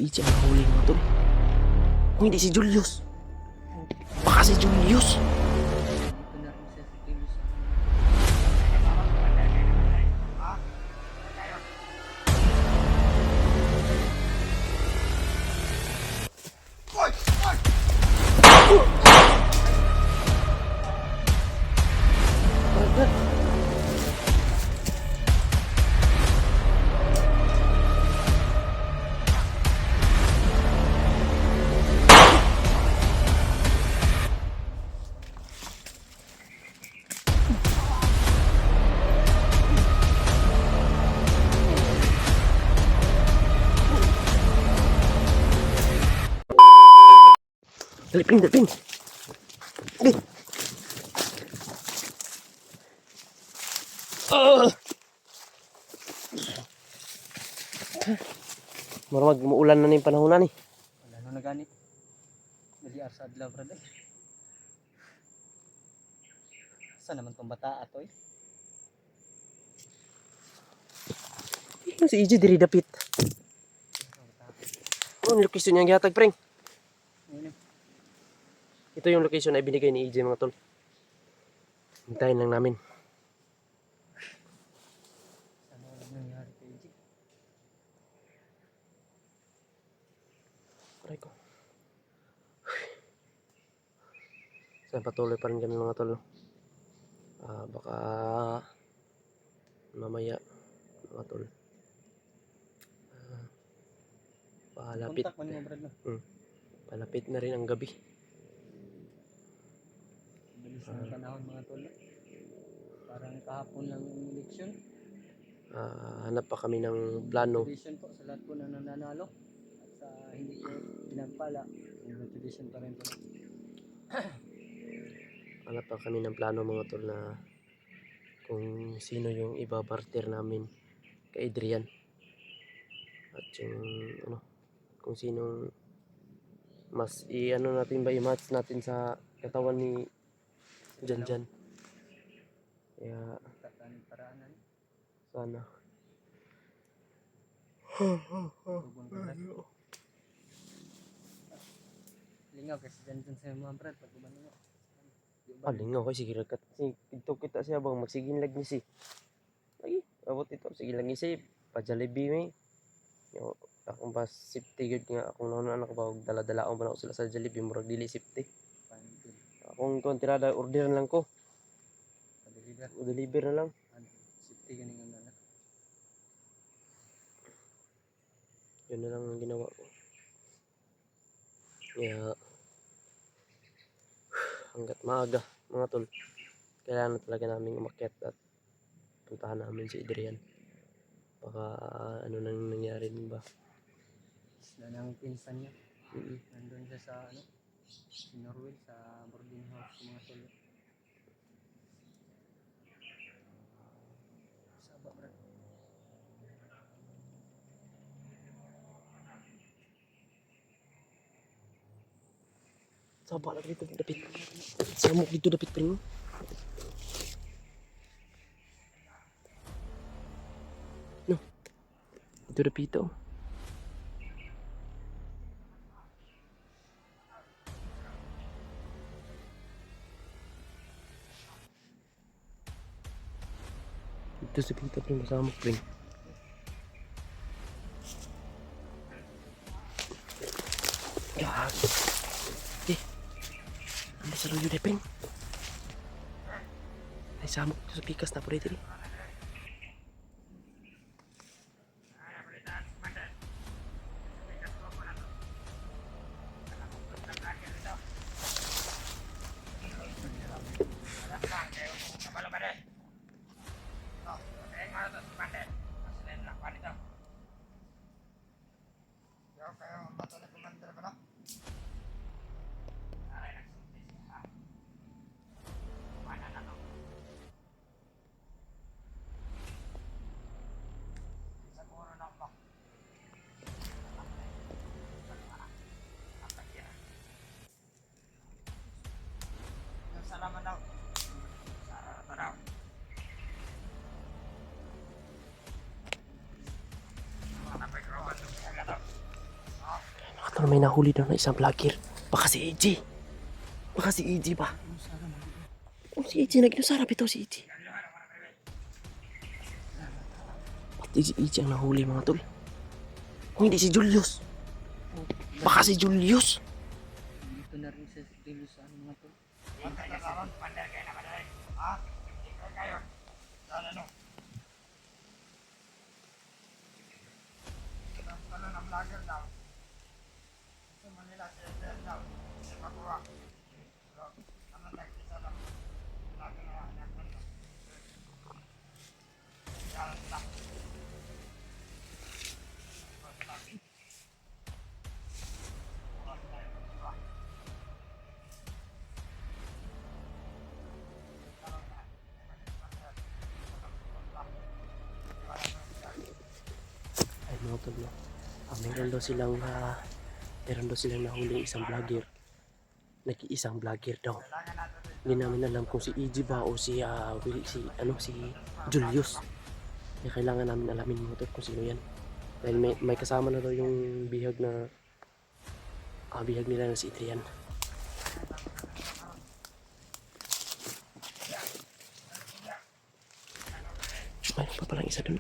Ichi ang huli mga tol. Kung hindi si Julius. Baka si Julius. Dito na rin siya sa Julius. Dali, Pring, dali, Pring. Dali. Marmag, muulan na yung panahon na ni. Wala na naganit. Dali arsa adlaw brad eh. Saan naman tong bata atoy? Si EJ diri dapit. Ano yung location niyang gihatag, Pring? Ngayon Ito yung location na ibinigay ni EJ mga tol. Hintayin lang namin. sana walang nangyari kay EJ. Aray ko. Saan patuloy pa rin kami mga tol. Baka mamaya mga tol. Palapit. Kontak mo ni mo brad no. Palapit na rin ang gabi. Bilis ng panahon mga tol. Parang kahapon lang yung eleksyon. Hanap pa kami ng plano. Congratulations po sa lahat po na nananalo. At sa hindi po pinagpala. Congratulations pa rin po. Hanap pa kami ng plano mga tol na kung sino yung ibabarter namin kay Adrian. At yung kung sino mas natin ba i-match natin sa katawan ni Janjan. Kaya Tatanin paraanan. sana. Tubong brad. Lingaw kasi dyan sa mga brad. Pag umalingaw. Lingaw ko sige kat. Ito kita siya bang magsigin lag ni si. Ay, abot ito sige lang si pa-Jollibee may. Yo, akong pas safety good nga akong nauna anak ba og dala-dalaon pa na ako sila sa Jollibee murag dili safety. Akong kontrada orderan lang ko. O deliver na lang. Safety ganing ang anak. Yun na lang ang ginawa ko. Kaya hanggat maaga mga tol, kailangan talaga namin umakyat at puntahan namin si Adrian. Baka ano nang nangyari din ba? Sila ng pinsan niya. Mm-mm. Nandun siya sa si Norway sa boarding house sa mga tol. Saba brad. Saba lang dito dapit. Samok dito dapit pa rin. No. Dito dapit oh. Dito sa pita pa rin masamok pa rin. Ano sa luyo deh, Pring? Ay, samok sa pikas na po rin. Salamat daw. tol, may nahuli daw na isang vlogger. Baka si EJ. Baka si EJ ba? Oh, si EJ. Nag-inusarap ito si EJ. Pati si EJ ang nahuli mga tol. Kung hindi si Julius. Baka si Julius. Dito na rin sa Julius sa ano mga to. Ay mga tol, no? Meron daw silang nahuling isang vlogger. Nag-iisang vlogger daw. Hindi namin alam kung si EJ ba o si si Julius. Kaya kailangan namin alamin mga tol kung sino yan. Dahil may kasama na daw yung bihag nila na si Adrian. Mayroon pa palang isa dun.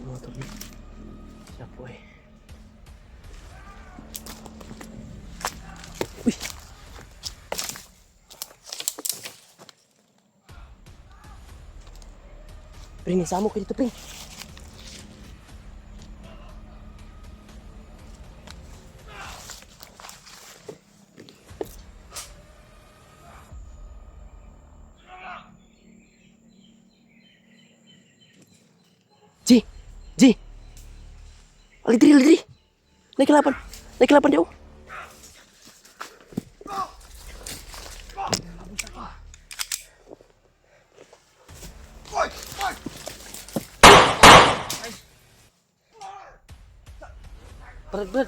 Mga tol, siya po eh. Uy! Pring, isama ko dito, Pring. Ji! Ji! Alidri, alidri! Naik kelapan dia. Berat.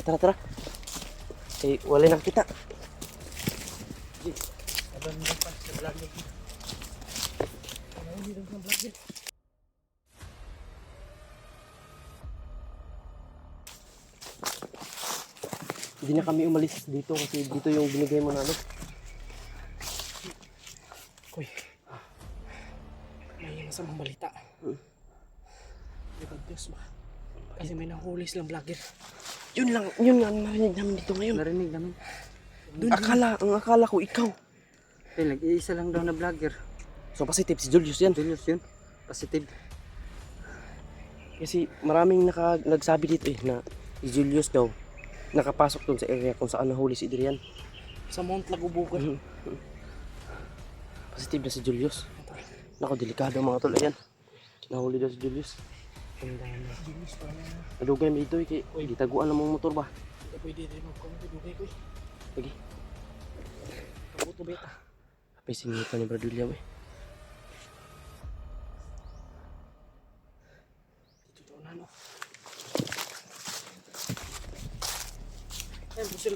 Tara. Wala na kita. Hindi na kami umalis dito kasi dito yung binigay mo na ano. Uy, may masamang balita. Libag Diyos ba? Kasi may nahuli silang vlogger. Yun nga narinig namin dito ngayon. Narinig namin. Ang akala ko ikaw. Eh, nag-iisa lang daw na vlogger. So positive si Julius yan. Julius yun. Positive. Kasi maraming nagsabi dito na si Julius daw nakapasok doon sa area kung saan nahuli si Adrian. Sa Mount Lagubugan. Positive na si Julius. Nako, delikado mga tol. Ayan. Nahuli daw si Julius. Julius pa na. Nadugay mo dito kay gitaguan ng mga motor ba? Hindi pwede rin magkomento. Dugay ko eh. Lagi. Kabuto beta. Apay singit pa ni Brad William eh.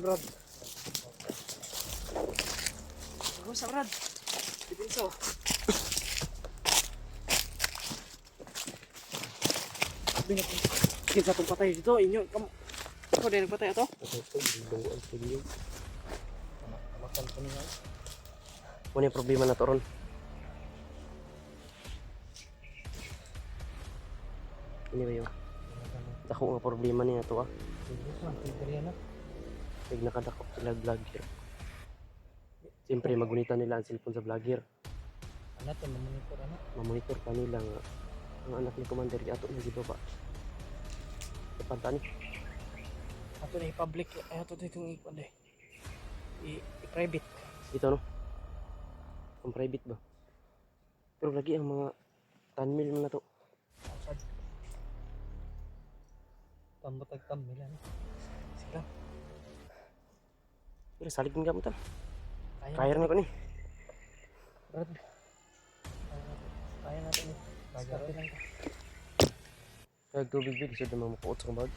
Brad. Kumusta Brad? Dipinso. Sabi na kung kinsa itong patay dito, inyo. Ikaw din nagpatay ito? Ito, dunguan sa inyo. Tawakan ko niya. Ano yung problema na to ron? Ini ba yung ako nga problema niya to ah. Pag nakadakop sila vlogger. Siyempre magunitan nila ang cellphone sa vlogger. Ano to, mamonitor ano? Mamonitor pa nila nga ang anak ni Commander ato na di ba? Kapanta ni. Ato na i-public. Ato na itong i-private. Dito no? Ang private ba? Pero lagi ang mga 10 mil na to. Tambutag tamila. Sila. Pero salig ng gamutan. Kaya na ko ni. Brad. Kaya natin eh. Start lang ka. Kaya tubig big so na mamukuot sa bag.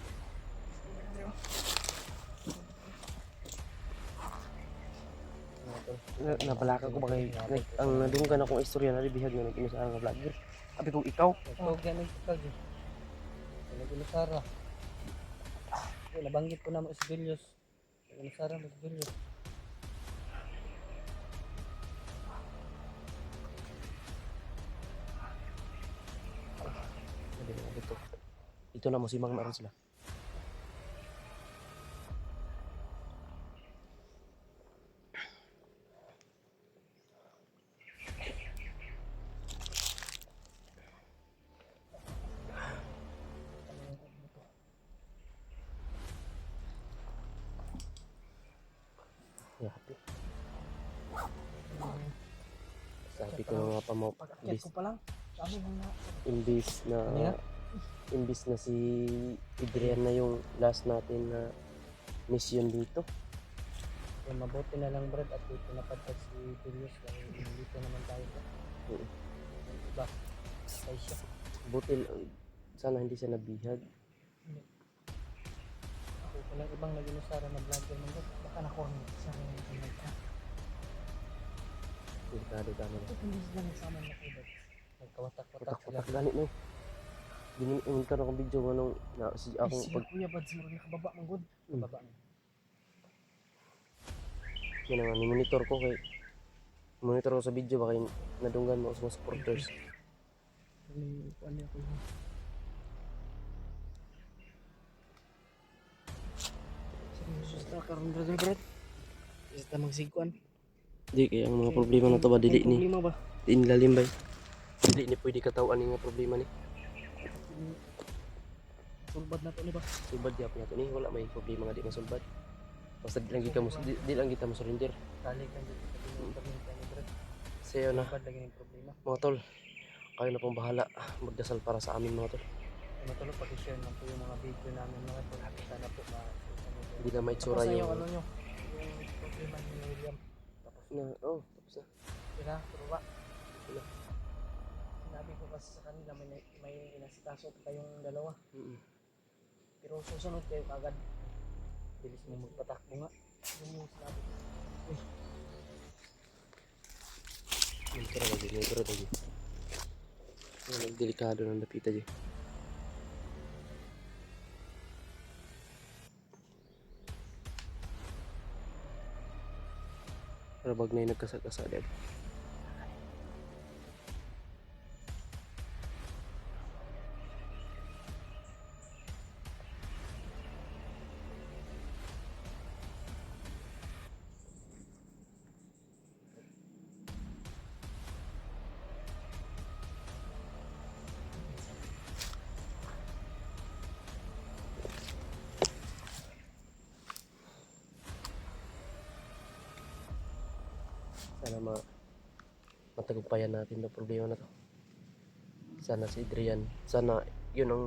Nabalaka ko ba kay ang nadunggan akong istorya na bihag nga nag-inusara nga vlogger. Abi kung ikaw, Ito ganun ito. Nag-ulusara. Nabanggit ko na mo si Julius. Nag-ulusara mo si Julius. dito na mo si Mang naron sila. Yati. Sabi ko na nga pa mo, Pag-akit ko pa lang. Sabi mo na. imbis na si Adrian na yung last natin na mission dito. So, mabuti na lang Brad at dito napadpad si Julius dahil dito naman tayo. Oo. Diba? Patay siya. Buti sana hindi siya nabihag. Ako walang ibang nag-ulusara na vlogger man Brad. Baka nakuha mo sa akin yung pinag ka. Delikado ka naman. Ito hindi sila nagsama na kayo. Nagkawatak-watak sila. Patak gani no. Giniin ka na akong video nga nung na si Ay, akong sila pag kuya Bads mo rin nakababa mong good. Baba na. yun nga monitor ko kay monitor ko sa video baka yung nadunggan mo sa mga supporters. Ano ako yun. Susta karon Brad. Isa magsigkuan. Di kaya ang mga problema na to ba dili ni Problema ba? inlalim ba? Dili ni pwede katawan ni nga problema ni. Sulbad na to ni ba? Sulbad gyapon nato ni wala may problema nga di masulbad. Basta di lang kita mo di lang kita mo surrender. Kali ka dito sa pinagpaminta ni Brad. Sayo na Bad lagi ng problema. mga tol. Kayo na pong bahala magdasal para sa amin mga tol. Matulog pag-share lang po yung mga video namin mga tol. Sana po Hindi na may tsura Tapos na yung ano nyo? Yung problema ni William. Tapos na tapos na. sila, turuwa. Wala. Sinabi ko kasi sa kanila may inasikaso pa kayong dalawa. Pero susunod kayo kagad. bilis mo magpatakbo nga. Yung sinabi ko. May lagi. Delikado ng dapita dyan. Pero bag na yung nagkasa-kasa dyan. Sana matagumpayan natin yung problema na to. Sana si Adrian, sana yun ang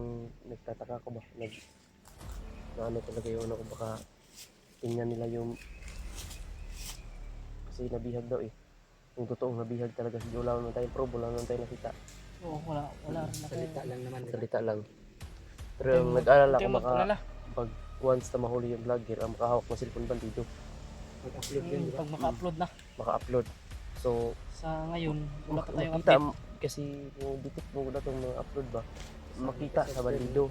nagtataka ko ba na ano talaga yun ako baka tingnan nila yung kasi nabihag daw yung totoong nabihag talaga si Wala naman tayong probe, wala naman tayong nakita, Oo, wala rin na Salita lang naman. salita lang. Pero nag-alala ko Ito yung baka magpalala. pag once na mahuli yung vlogger, ang makahawak ng cellphone bandido, Mag-upload din, di ba? Pag maka-upload na. maka-upload. So, Sa ngayon, wala pa tayong makita update. kasi yung detect mo na itong mga upload ba, makita sa bandido.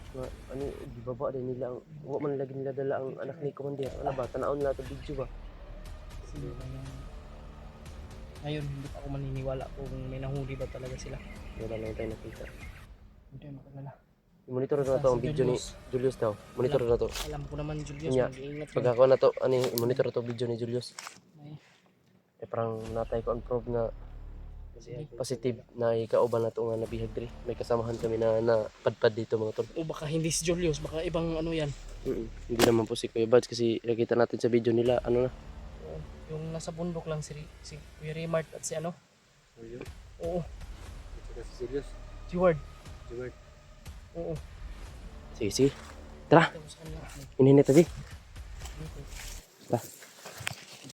Nga, ano, di ba ba din nila, huwag man lagi nila dala ang anak ni Commander. Ano ba, tanaon nila ito video ba? Sino ba yung... Ngayon, hindi pa ako maniniwala kung may nahuli ba talaga sila. Wala lang tayo nakita. Hindi tayo makalala. I-monitor na Basta ito ang si video ni Julius daw. Monitor na to. Alam ko naman, Julius, Kanya, mag-iingat pag yun. ako na to, ano, i-monitor na to video ni Julius. May Eh parang natay ko ang probe nga Sige. positive na ikauban na to nga nabihag diri. May kasamahan kami na napadpad dito mga tol. O baka hindi si Julius, baka ibang ano yan. Hindi naman po si Kuya Buds kasi nakita natin sa video nila, ano na. Oo, yung nasa bundok lang si Kuya Raymart at si ano. O yun. Oo, At saka si Sirius. si Ward. Jewel. Oo. Sige, sige. Tara, Tapos kanina. inhinit tadi. Dito. Tara.